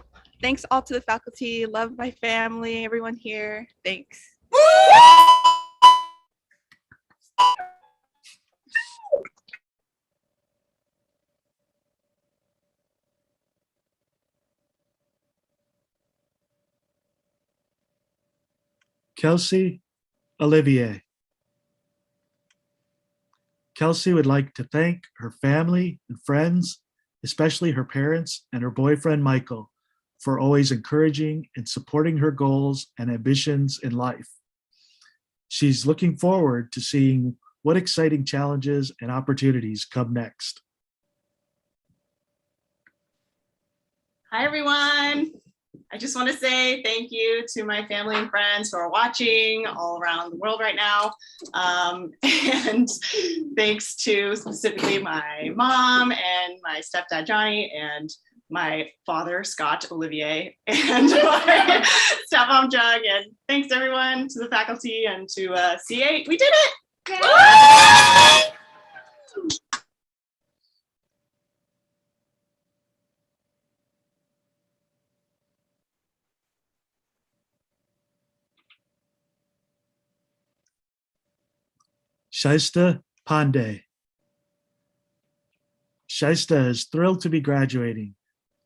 thanks all to the faculty. Love my family, everyone here. Thanks. Kelsey Olivier. Kelsey would like to thank her family and friends, especially her parents and her boyfriend, Michael, for always encouraging and supporting her goals and ambitions in life. She's looking forward to seeing what exciting challenges and opportunities come next. Hi, everyone. I just want to say thank you to my family and friends who are watching all around the world right now. And thanks to specifically my mom and my stepdad, Johnny, and my father, Scott Olivier, and my stepmom, Jug. And thanks everyone, to the faculty and to C8. We did it! Yay! Shysta Pandey. Shysta is thrilled to be graduating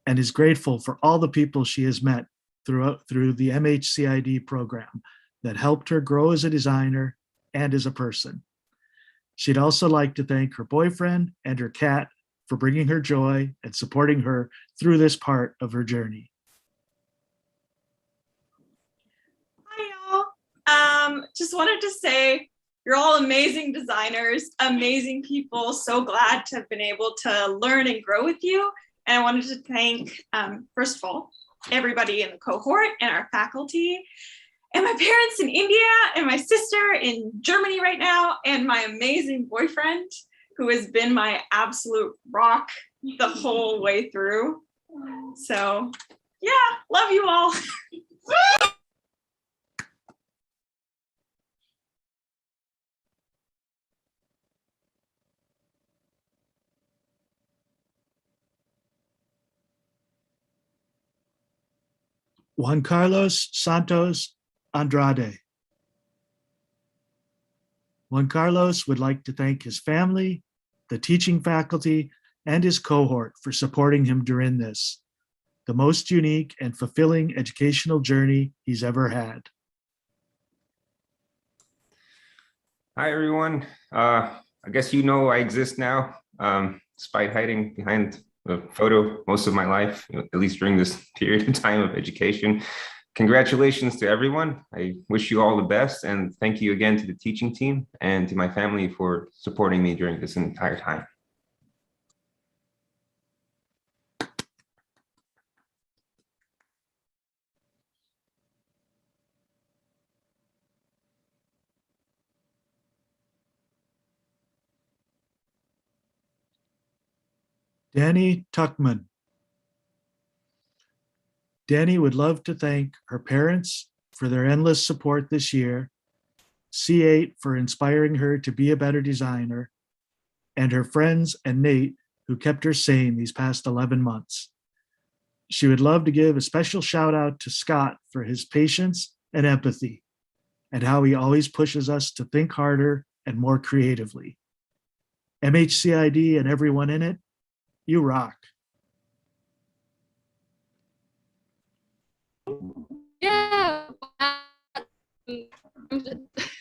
and is grateful for all the people she has met through the MHCID program that helped her grow as a designer and as a person. She'd also like to thank her boyfriend and her cat for bringing her joy and supporting her through this part of her journey. Hi, y'all. Just wanted to say, you're all amazing designers, amazing people. So glad to have been able to learn and grow with you. And I wanted to thank, first of all, everybody in the cohort and our faculty, and my parents in India, and my sister in Germany right now, and my amazing boyfriend, who has been my absolute rock the whole way through. So yeah, love you all. Juan Santos Andrade. Juan Carlos would like to thank his family, the teaching faculty, and his cohort for supporting him during this, the most unique and fulfilling educational journey he's ever had. Hi, everyone. I guess you know I exist now, despite hiding behind a photo most of my life, at least during this period of time of education. Congratulations to everyone. I wish you all the best, and thank you again to the teaching team and to my family for supporting me during this entire time. Dani Tuchman. Dani would love to thank her parents for their endless support this year, C8 for inspiring her to be a better designer, and her friends and Nate who kept her sane these past 11 months. She would love to give a special shout out to Scott for his patience and empathy, and how he always pushes us to think harder and more creatively. MHCID and everyone in it, you rock. Yeah, I'm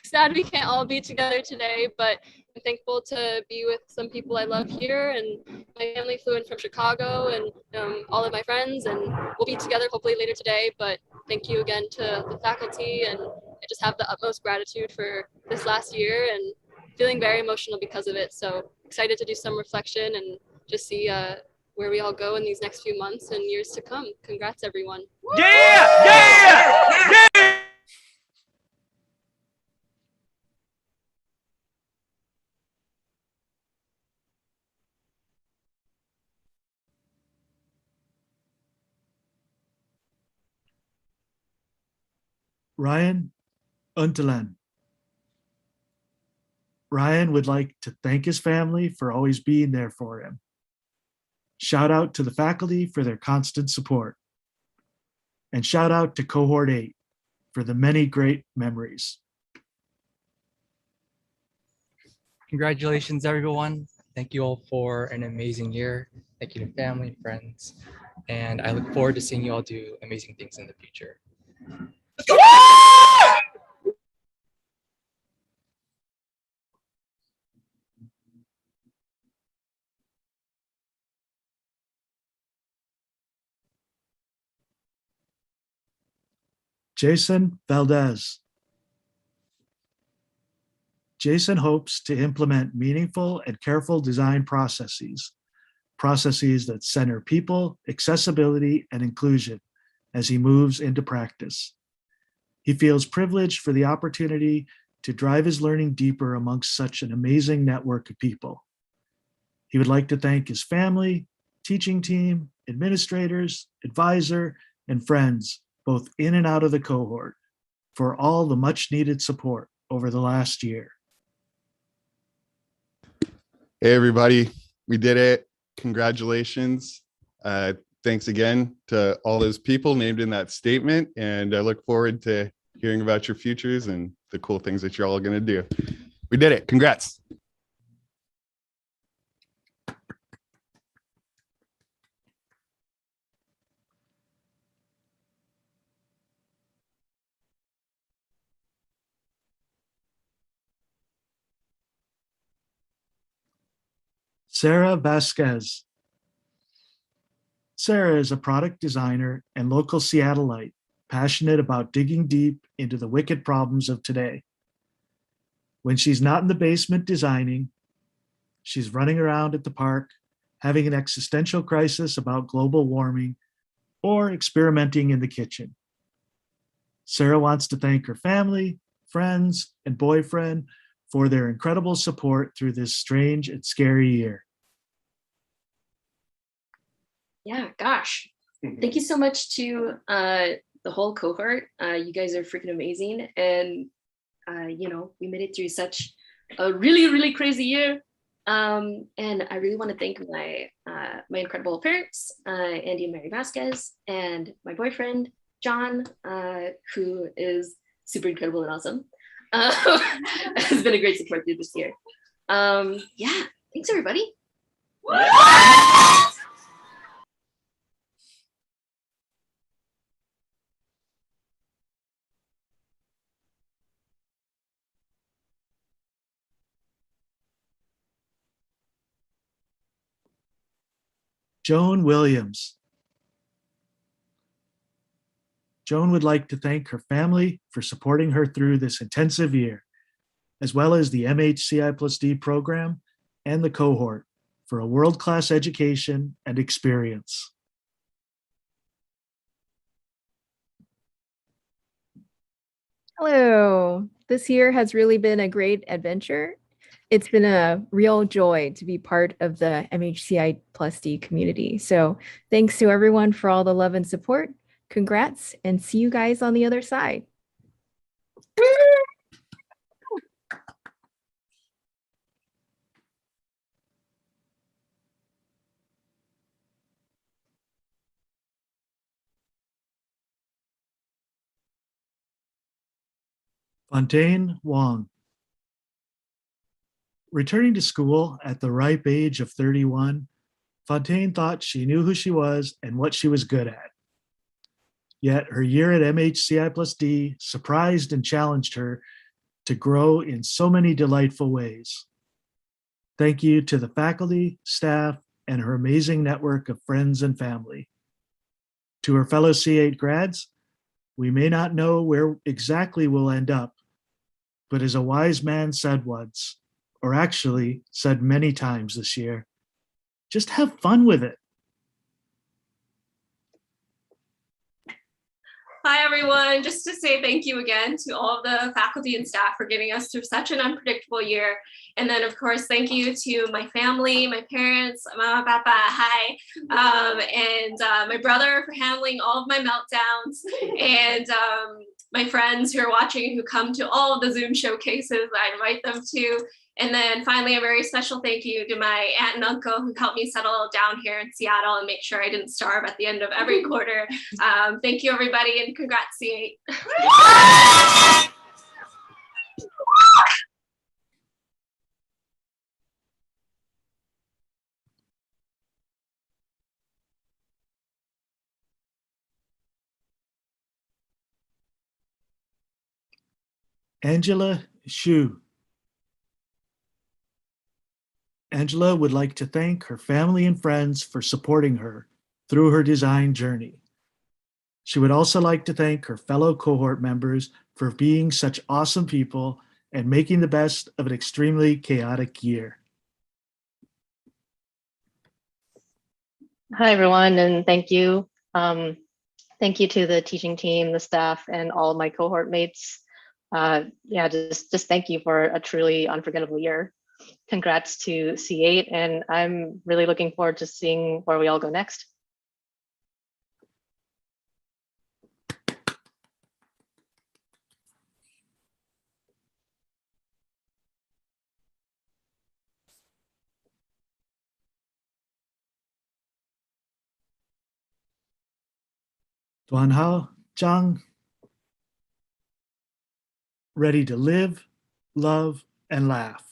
sad we can't all be together today, but I'm thankful to be with some people I love here, and my family flew in from Chicago, and all of my friends, and we'll be together hopefully later today. But thank you again to the faculty, and I just have the utmost gratitude for this last year and feeling very emotional because of it. So excited to do some reflection and just see where we all go in these next few months and years to come. Congrats, everyone. Yeah! Yeah! Yeah! Ryan Untalan. Ryan would like to thank his family for always being there for him. Shout out to the faculty for their constant support. And shout out to Cohort 8 for the many great memories. Congratulations, everyone. Thank you all for an amazing year. Thank you to family, friends, and I look forward to seeing you all do amazing things in the future. Jason Valdez. Jason hopes to implement meaningful and careful design processes that center people, accessibility, and inclusion as he moves into practice. He feels privileged for the opportunity to drive his learning deeper amongst such an amazing network of people. He would like to thank his family, teaching team, administrators, advisor, and friends, both in and out of the cohort, for all the much needed support over the last year. Hey, everybody, we did it. Congratulations. Thanks again to all those people named in that statement. And I look forward to hearing about your futures and the cool things that you're all going to do. We did it. Congrats. Sarah Vasquez. Sarah is a product designer and local Seattleite, passionate about digging deep into the wicked problems of today. When she's not in the basement designing, she's running around at the park, having an existential crisis about global warming, or experimenting in the kitchen. Sarah wants to thank her family, friends, and boyfriend for their incredible support through this strange and scary year. Yeah, gosh. Thank you so much to the whole cohort. You guys are freaking amazing. And, we made it through such a really, really crazy year. And I really want to thank my incredible parents, Andy and Mary Vasquez, and my boyfriend, John, who is super incredible and awesome. Has been a great support through this year. Yeah, thanks everybody. Joan Williams. Joan would like to thank her family for supporting her through this intensive year, as well as the MHCI+D program and the cohort for a world-class education and experience. Hello. This year has really been a great adventure. It's been a real joy to be part of the MHCI+D community. So thanks to everyone for all the love and support. Congrats, and see you guys on the other side. Fontaine Wong. Returning to school at the ripe age of 31, Fontaine thought she knew who she was and what she was good at. Yet her year at MHCI+D surprised and challenged her to grow in so many delightful ways. Thank you to the faculty, staff, and her amazing network of friends and family. To her fellow C8 grads, we may not know where exactly we'll end up, but as a wise man said once, or actually said many times this year, just have fun with it. Hi, everyone. Just to say thank you again to all of the faculty and staff for getting us through such an unpredictable year. And then, of course, thank you to my family, my parents, Mama, Papa, hi, and my brother for handling all of my meltdowns, and my friends who are watching who come to all of the Zoom showcases. I invite them to. And then finally, a very special thank you to my aunt and uncle who helped me settle down here in Seattle and make sure I didn't starve at the end of every quarter. Thank you, everybody, and congrats, C8. Angela Shu. Angela would like to thank her family and friends for supporting her through her design journey. She would also like to thank her fellow cohort members for being such awesome people and making the best of an extremely chaotic year. Hi, everyone, and thank you. Thank you to the teaching team, the staff, and all of my cohort mates. Yeah, just thank you for a truly unforgettable year. Congrats to C8, and I'm really looking forward to seeing where we all go next. Duanhao Zhang. Ready to live, love, and laugh.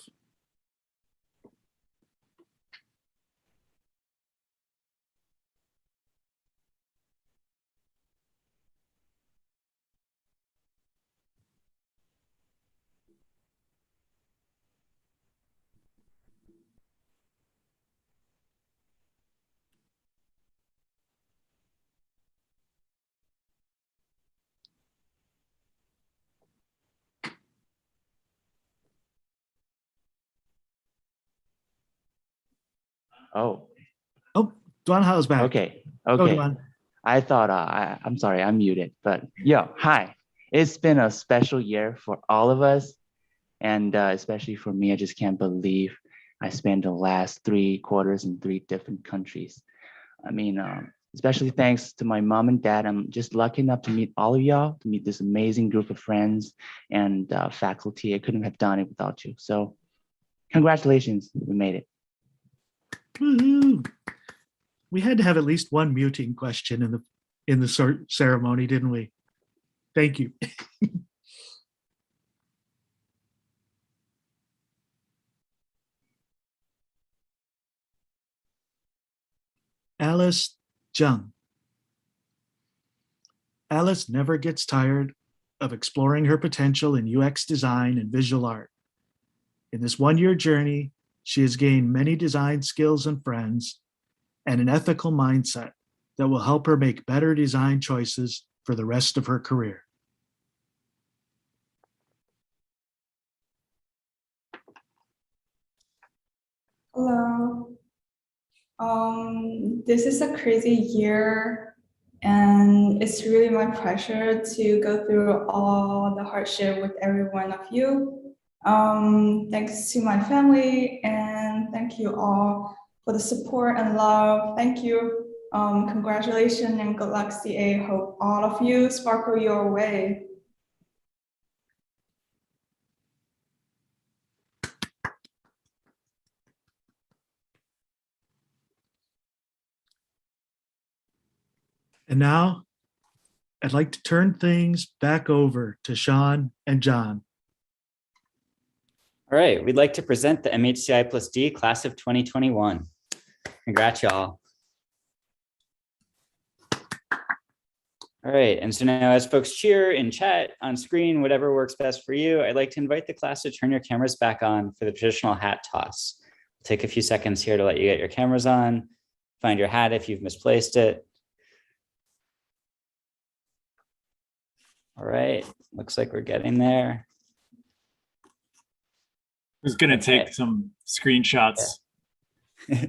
Oh, Duanhao's back. okay. Go, Okay. Duan. I thought I'm sorry, I'm muted, but yo, hi. It's been a special year for all of us, and especially for me. I just can't believe I spent the last 3 quarters in 3 different countries. I mean, especially thanks to my mom and dad. I'm just lucky enough to meet all of y'all, to meet this amazing group of friends and faculty. I couldn't have done it without you. So congratulations, we made it. Woo-hoo. We had to have at least one muting question in the ceremony, didn't we? Thank you. Alice Zhang. Alice never gets tired of exploring her potential in UX design and visual art. In this one-year journey, she has gained many design skills and friends and an ethical mindset that will help her make better design choices for the rest of her career. Hello. This is a crazy year, and it's really my pleasure to go through all the hardship with every one of you. Thanks to my family, and thank you all for the support and love. Thank you. Congratulations and good luck, CA. Hope all of you sparkle your way. And now, I'd like to turn things back over to Sean and John. All right, we'd like to present the MHCI plus D class of 2021. Congrats, y'all. All right, and so now as folks cheer in chat, on screen, whatever works best for you, I'd like to invite the class to turn your cameras back on for the traditional hat toss. We'll take a few seconds here to let you get your cameras on, find your hat if you've misplaced it. All right, looks like we're getting there. I was going to take some screenshots. Yeah.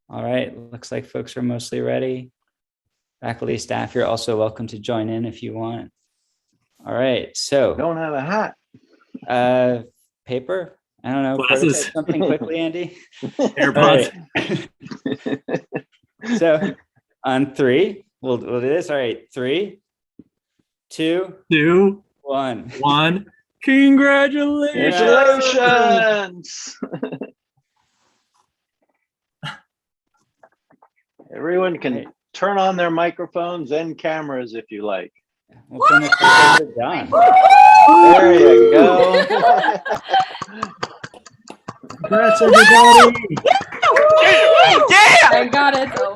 All right, looks like folks are mostly ready. Faculty, staff, you're also welcome to join in if you want. All right, so. Don't have a hat. Paper? I don't know. Glasses. Prototype something quickly, Andy. AirPods. Right. So on 3, we'll do this. All right, 3, 2, 1. Congratulations. Everyone can turn on their microphones and cameras if you like. We'll turn this back over to Don. There you go. Congrats, everybody. Yeah! Thank God it's over.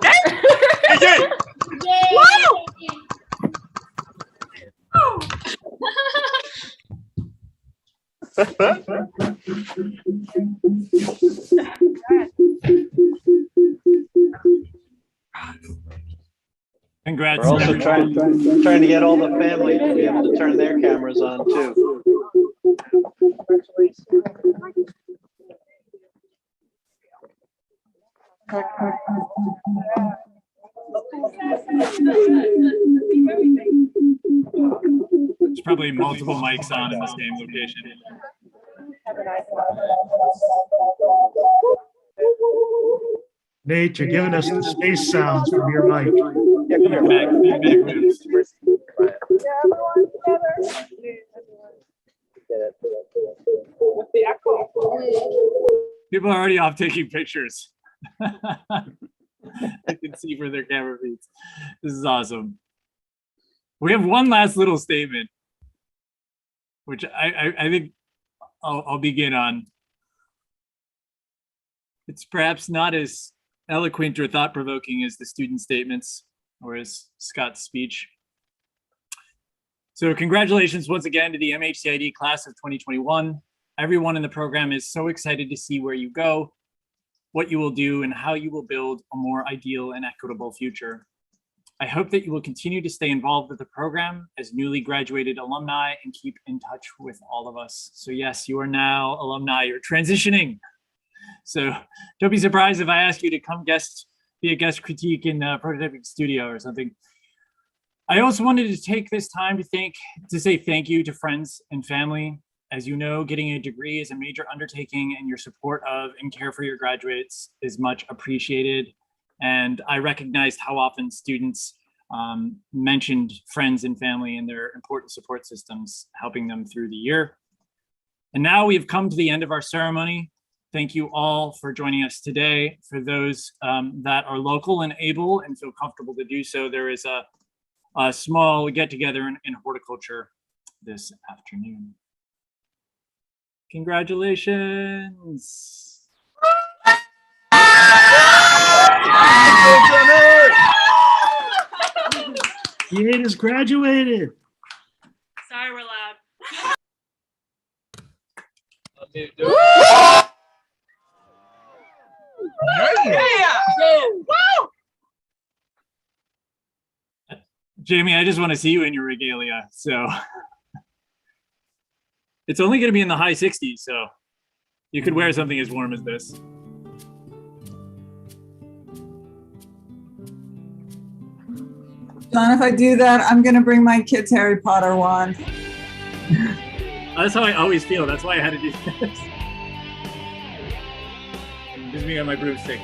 Congrats. We're also trying to get all the family to be able to turn their cameras on too. There's probably multiple mics on in the same location. Nate, you're giving us the space sounds from your mic. Yeah, come here. People are already off taking pictures. I can see for their camera feeds. This is awesome. We have one last little statement, which I think I'll begin on. It's perhaps not as eloquent or thought-provoking as the student statements or as Scott's speech. So congratulations once again to the MHCID class of 2021. Everyone in the program is so excited to see where you go, what you will do, and how you will build a more ideal and equitable future. I hope that you will continue to stay involved with the program as newly graduated alumni and keep in touch with all of us. So yes, you are now alumni, you're transitioning. So don't be surprised if I ask you to come be a guest critique in Prototyping Studio or something. I also wanted to take this time to say thank you to friends and family. As you know, getting a degree is a major undertaking, and your support of and care for your graduates is much appreciated. And I recognized how often students mentioned friends and family and their important support systems, helping them through the year. And now we've come to the end of our ceremony. Thank you all for joining us today. For those that are local and able and feel comfortable to do so, there is a small get-together in horticulture this afternoon. Congratulations. Yilin has graduated. Sorry, we're loud. Jamie, I just want to see you in your regalia. So it's only going to be in the high 60s, so you could wear something as warm as this. John, if I do that, I'm going to bring my kids Harry Potter wand. That's how I always feel. That's why I had to do this. Just me on my broomstick.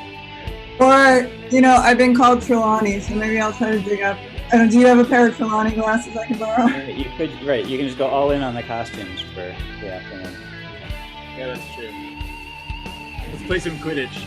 Or, I've been called Trelawney, so maybe I'll try to dig up. Do you have a pair of Trelawney glasses I can borrow? You could, right. You can just go all in on the costumes for the afternoon. Yeah, that's true. Let's play some Quidditch.